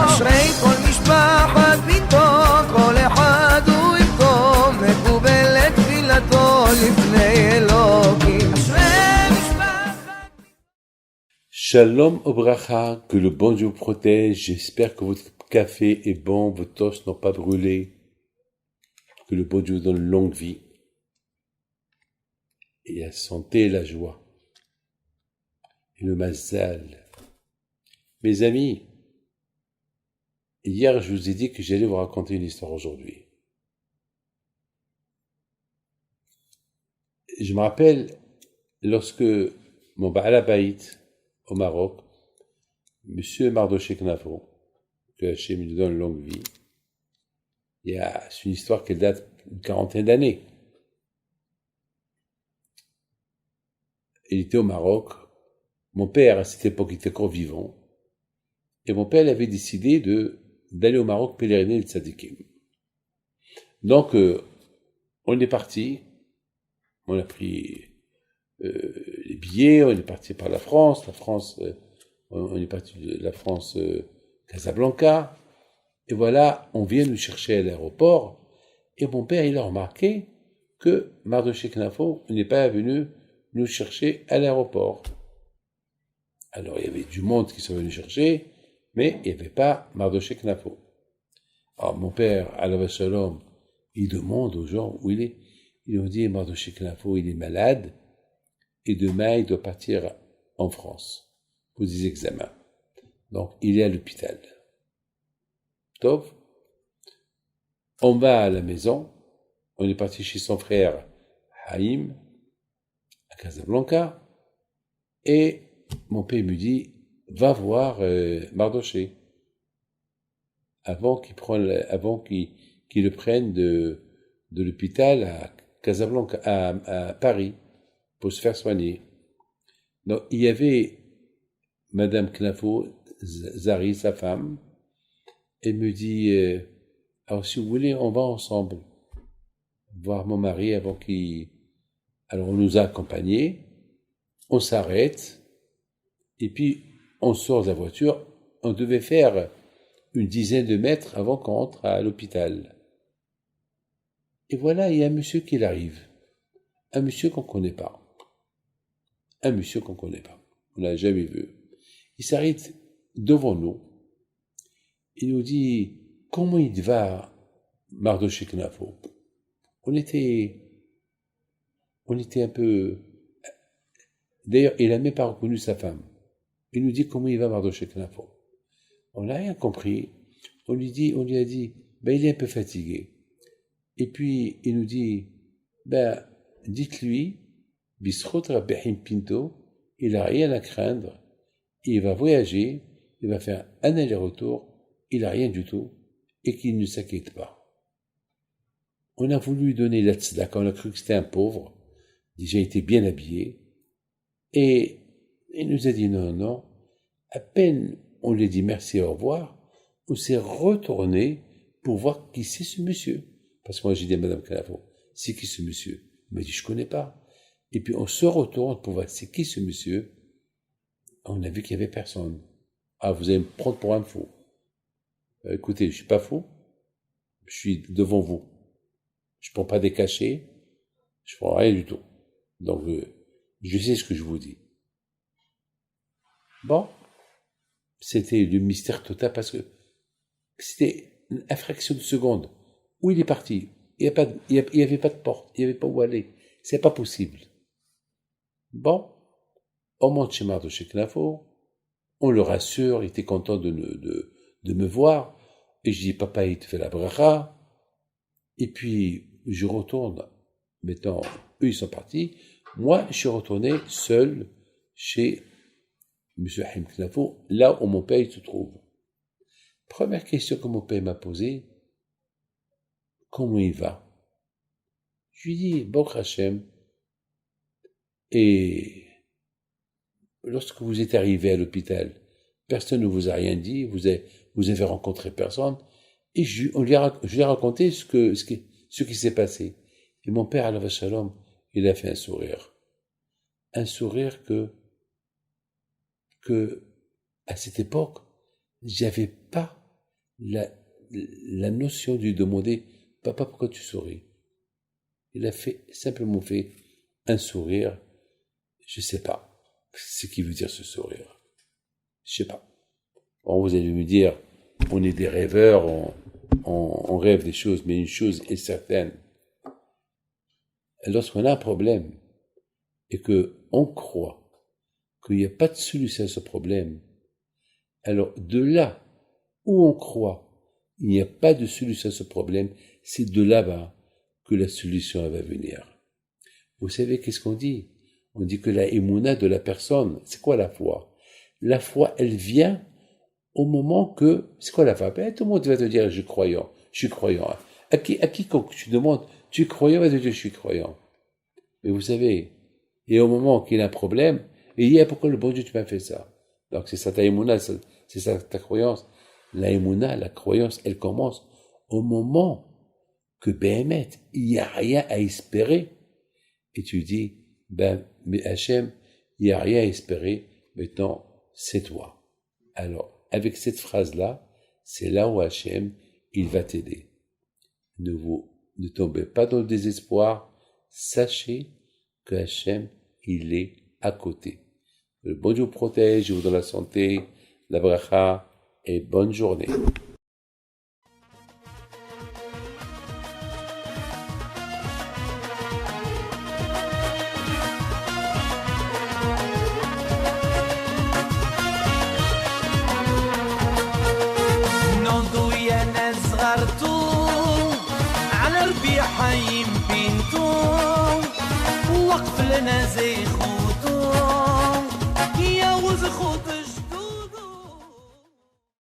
אשרי כל משפחת ביתו, כל אחד הוא יבכו, מקובלת תפילתו לפני אלוקים. Shalom Obracha, que le bon Dieu vous protège. J'espère que votre café est bon, vos toasts n'ont pas brûlé. Que le bon Dieu vous donne une longue vie et la santé et la joie et le mazal. Mes amis, hier je vous ai dit que j'allais vous raconter une histoire aujourd'hui. Je me rappelle lorsque mon Baal Habayit au Maroc, Monsieur Mardoché Knafo, que Hachem lui donne une longue vie, c'est une histoire qui date d'une quarantaine d'années. Il était au Maroc. Mon père, à cette époque, était encore vivant. Et mon père avait décidé d'aller au Maroc pèleriner le Tzadikim. Donc, on est parti. On a pris les billets. On est parti par la France. On est parti de la France, Casablanca. Et voilà, on vient nous chercher à l'aéroport. Et mon père, il a remarqué que Mardoché Knafo n'est pas venu nous chercher à l'aéroport. Alors, il y avait du monde qui sont venus chercher, mais il n'y avait pas Mardoché Knafo. Alors, mon père, Alav Shalom, il demande aux gens où il est. Ils ont dit, Mardoché Knafo, il est malade, et demain, il doit partir en France pour des examens. Donc, il est à l'hôpital. Tov. On va à la maison. On est parti chez son frère Haïm, à Casablanca, et mon père me dit, va voir Mardoché, avant qu'il le prenne de l'hôpital à Casablanca, à Paris, pour se faire soigner. Donc, il y avait Madame Knafo, Zari, sa femme, elle me dit, alors si vous voulez, on va ensemble voir mon mari avant qu'il... Alors on nous a accompagnés, on s'arrête, et puis on sort de la voiture. On devait faire une dizaine de mètres avant qu'on entre à l'hôpital. Et voilà, il y a un monsieur qui arrive. Un monsieur qu'on ne connaît pas. Un monsieur qu'on ne connaît pas. On l'a jamais vu. Il s'arrête devant nous. Il nous dit, comment il va, Mardoché Knafo? On était un peu... D'ailleurs, il n'a même pas reconnu sa femme. Il nous dit comment il va, Mardoché Knafo. On n'a rien compris. On lui a dit, il est un peu fatigué. Et puis, il nous dit, dites-lui, Bisrot Rabbi Pinto, il n'a rien à craindre. Il va voyager, il va faire un aller-retour, il n'a rien du tout, et qu'il ne s'inquiète pas. On a voulu lui donner la tzedaka, on a cru que c'était un pauvre, déjà il était bien habillé, et il nous a dit non. À peine on lui a dit merci et au revoir, on s'est retourné pour voir qui c'est ce monsieur. Parce que moi j'ai dit à Madame Knafo, c'est qui ce monsieur? Elle m'a dit je connais pas. Et puis on se retourne pour voir c'est qui ce monsieur. On a vu qu'il y avait personne. Ah, vous allez me prendre pour un fou. Écoutez, je suis pas fou, je suis devant vous. Je prends pas des cachets, je prends rien du tout. Donc, je sais ce que je vous dis. Bon, c'était le mystère total parce que c'était une fraction de seconde. Où il est parti? Il n'y avait pas de porte, il n'y avait pas où aller. C'est pas possible. Bon, on monte chez Mardoché Knafo, on le rassure, il était content de me voir, et je dis, papa, il te fait la bracha, et puis, je retourne, maintenant, eux, ils sont partis, moi, je suis retourné seul chez M. Haïm Knafo, là où mon père il se trouve. Première question que mon père m'a posée, comment il va? Je lui dis, Baruch Hashem, et lorsque vous êtes arrivé à l'hôpital, personne ne vous a rien dit, vous avez rencontré personne, et je lui ai raconté ce qui s'est passé. Et mon père, Alav Shalom, il a fait un sourire. Un sourire que à cette époque, j'avais pas la notion de lui demander, papa, pourquoi tu souris? Il a simplement fait un sourire. Je sais pas ce qui veut dire ce sourire. Je sais pas. Bon, vous allez me dire, on est des rêveurs, on rêve des choses, mais une chose est certaine. Lorsqu'on a un problème et que on croit qu'il n'y a pas de solution à ce problème, alors de là où on croit il n'y a pas de solution à ce problème, c'est de là-bas que la solution va venir. Vous savez qu'est-ce qu'on dit? On dit que la émouna de la personne, c'est quoi la foi? La foi, elle vient au moment que, c'est quoi la foi? Ben, tout le monde va te dire, je suis croyant. À quiconque tu demandes, tu es croyant, va te dire, je suis croyant. Mais vous savez, et au moment qu'il y a un problème, il dit, pourquoi le bon Dieu tu m'as fait ça? Donc c'est ça ta émouna, c'est ça ta croyance. La émouna, la croyance, elle commence au moment que Béhémet, il n'y a rien à espérer. Et tu dis, mais Hachem, il n'y a rien à espérer, maintenant, c'est toi. Alors, avec cette phrase-là, c'est là où Hachem, il va t'aider. Ne tombez pas dans le désespoir, sachez que Hachem, il est à côté. Le bon Dieu vous protège, je vous donne la santé, la bracha, et bonne journée. وقف لنا زي خوتو